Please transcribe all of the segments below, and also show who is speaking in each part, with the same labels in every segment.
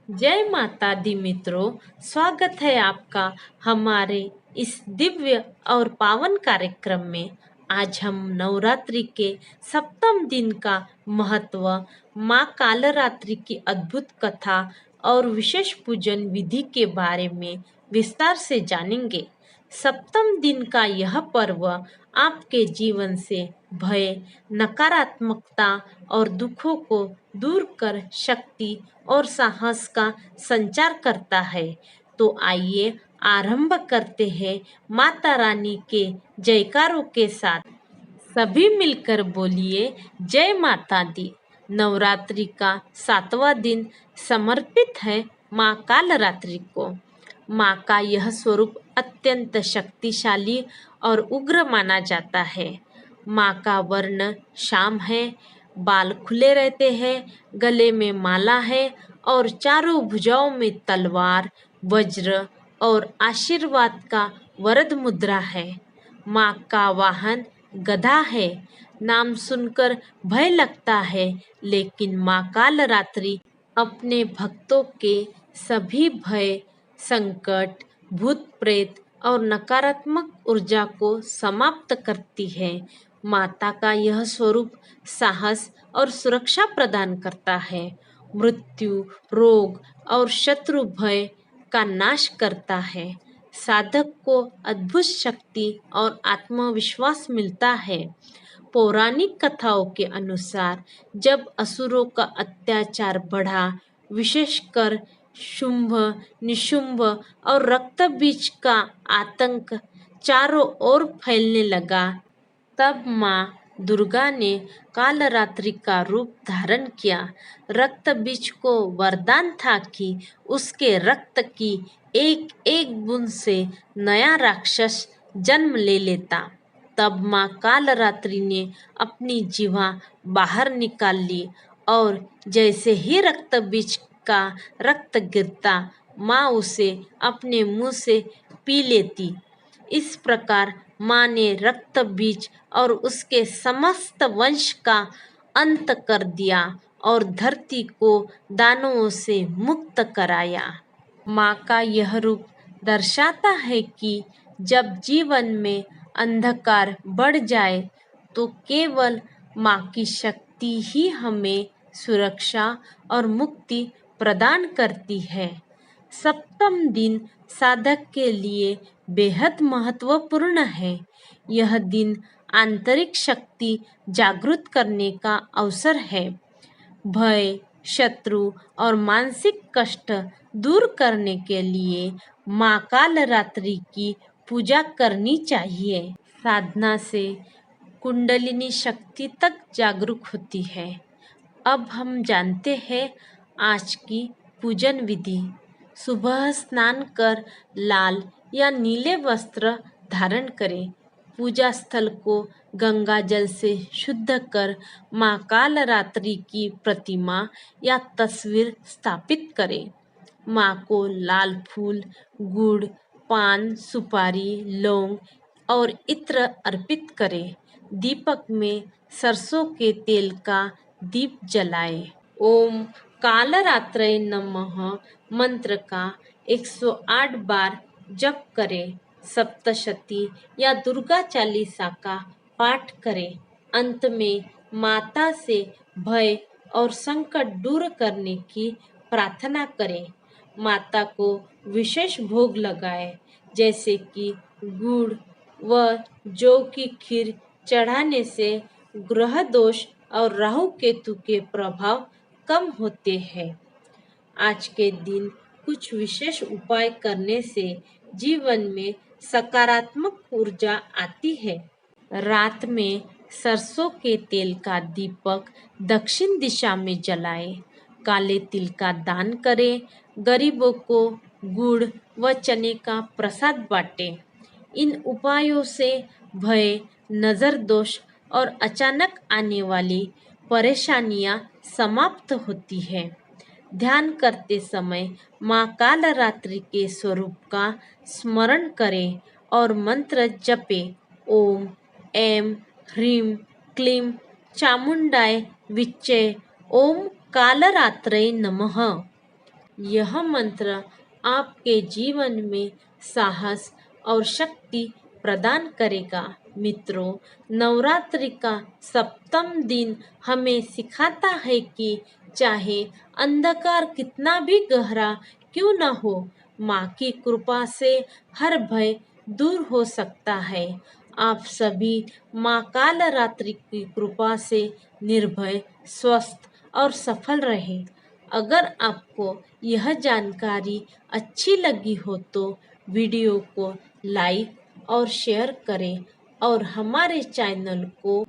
Speaker 1: जय माता दी मित्रों, स्वागत है आपका हमारे इस दिव्य और पावन कार्यक्रम में। आज हम नवरात्रि के सप्तम दिन का महत्व, माँ कालरात्रि की अद्भुत कथा और विशेष पूजन विधि के बारे में विस्तार से जानेंगे। सप्तम दिन का यह पर्व आपके जीवन से भय, नकारात्मकता और दुखों को दूर कर शक्ति और साहस का संचार करता है। तो आइए आरंभ करते हैं माता रानी के जयकारों के साथ। सभी मिलकर बोलिए जय माता दी। नवरात्रि का 7वां दिन समर्पित है माँ कालरात्रि को। माँ का यह स्वरूप अत्यंत शक्तिशाली और उग्र माना जाता है। माँ का वर्ण श्याम है, बाल खुले रहते हैं, गले में माला है और चारों भुजाओं में तलवार, वज्र और आशीर्वाद का वरद मुद्रा है। माँ का वाहन गधा है। नाम सुनकर भय लगता है, लेकिन माँ कालरात्रि अपने भक्तों के सभी भय, संकट, भूत प्रेत और नकारात्मक ऊर्जा को समाप्त करती है। माता का यह स्वरूप साहस और सुरक्षा प्रदान करता है। मृत्यु, रोग और शत्रु भय का नाश करता है। साधक को अद्भुत शक्ति और आत्मविश्वास मिलता है। पौराणिक कथाओं के अनुसार जब असुरों का अत्याचार बढ़ा, विशेषकर शुंभ, निशुंभ और रक्तबीज का आतंक चारों ओर फैलने लगा, तब माँ दुर्गा ने कालरात्रि का रूप धारण किया। रक्त बीज को वरदान था कि उसके रक्त की एक एक बूंद से नया राक्षस जन्म ले लेता। तब माँ कालरात्रि ने अपनी जीवा बाहर निकाल ली और जैसे ही रक्त बीज का रक्त गिरता, माँ उसे अपने मुंह से पी लेती। इस प्रकार माँ ने रक्त बीज और उसके समस्त वंश का अंत कर दिया और धरती को दानवों से मुक्त कराया। माँ का यह रूप दर्शाता है कि जब जीवन में अंधकार बढ़ जाए तो केवल माँ की शक्ति ही हमें सुरक्षा और मुक्ति प्रदान करती है। सप्तम दिन साधक के लिए बेहद महत्वपूर्ण है। यह दिन आंतरिक शक्ति जागृत करने का अवसर है। भय, शत्रु और मानसिक कष्ट दूर करने के लिए माँ कालरात्रि की पूजा करनी चाहिए। साधना से कुंडलिनी शक्ति तक जागरूक होती है। अब हम जानते हैं आज की पूजन विधि। सुबह स्नान कर लाल या नीले वस्त्र धारण करें। पूजा स्थल को गंगा जल से शुद्ध कर माँ कालरात्रि की प्रतिमा या तस्वीर स्थापित करें। माँ को लाल फूल, गुड़, पान, सुपारी, लौंग और इत्र अर्पित करें। दीपक में सरसों के तेल का दीप जलाएं। ओम कालरात्रे नमः मंत्र का 108 बार जप करें। सप्तशती या दुर्गा चालीसा का पाठ करें। अंत में माता से भय और संकट दूर करने की प्रार्थना करें। माता को विशेष भोग लगाएं, जैसे कि गुड़ व जौ की खीर चढ़ाने से ग्रह दोष और राहु केतु के प्रभाव कम होते हैं। आज के दिन कुछ विशेष उपाय करने से जीवन में सकारात्मक ऊर्जा आती है। रात में सरसों के तेल का दीपक दक्षिण दिशा में जलाएं। काले तिल का दान करें। गरीबों को गुड़ व चने का प्रसाद बांटें। इन उपायों से भय, नजर दोष और अचानक आने वाली परेशानियां समाप्त होती है। ध्यान करते समय माँ कालरात्रि के स्वरूप का स्मरण करें और मंत्र जपें। ओम ऐं ह्रीं क्लीं चामुंडाय विच्चे ओम कालरात्रे नमः। यह मंत्र आपके जीवन में साहस और शक्ति प्रदान करेगा। मित्रों, नवरात्रि का सप्तम दिन हमें सिखाता है कि चाहे अंधकार कितना भी गहरा क्यों न हो, माँ की कृपा से हर भय दूर हो सकता है। आप सभी माँ कालरात्रि की कृपा से निर्भय, स्वस्थ और सफल रहे। अगर आपको यह जानकारी अच्छी लगी हो तो वीडियो को लाइक और शेयर करें और हमारे चैनल को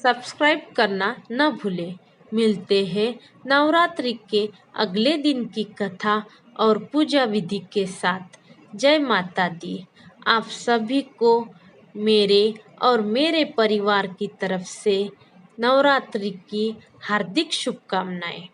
Speaker 1: सब्सक्राइब करना न भूलें। मिलते हैं नवरात्रि के अगले दिन की कथा और पूजा विधि के साथ। जय माता दी। आप सभी को मेरे और मेरे परिवार की तरफ से नवरात्रि की हार्दिक शुभकामनाएं।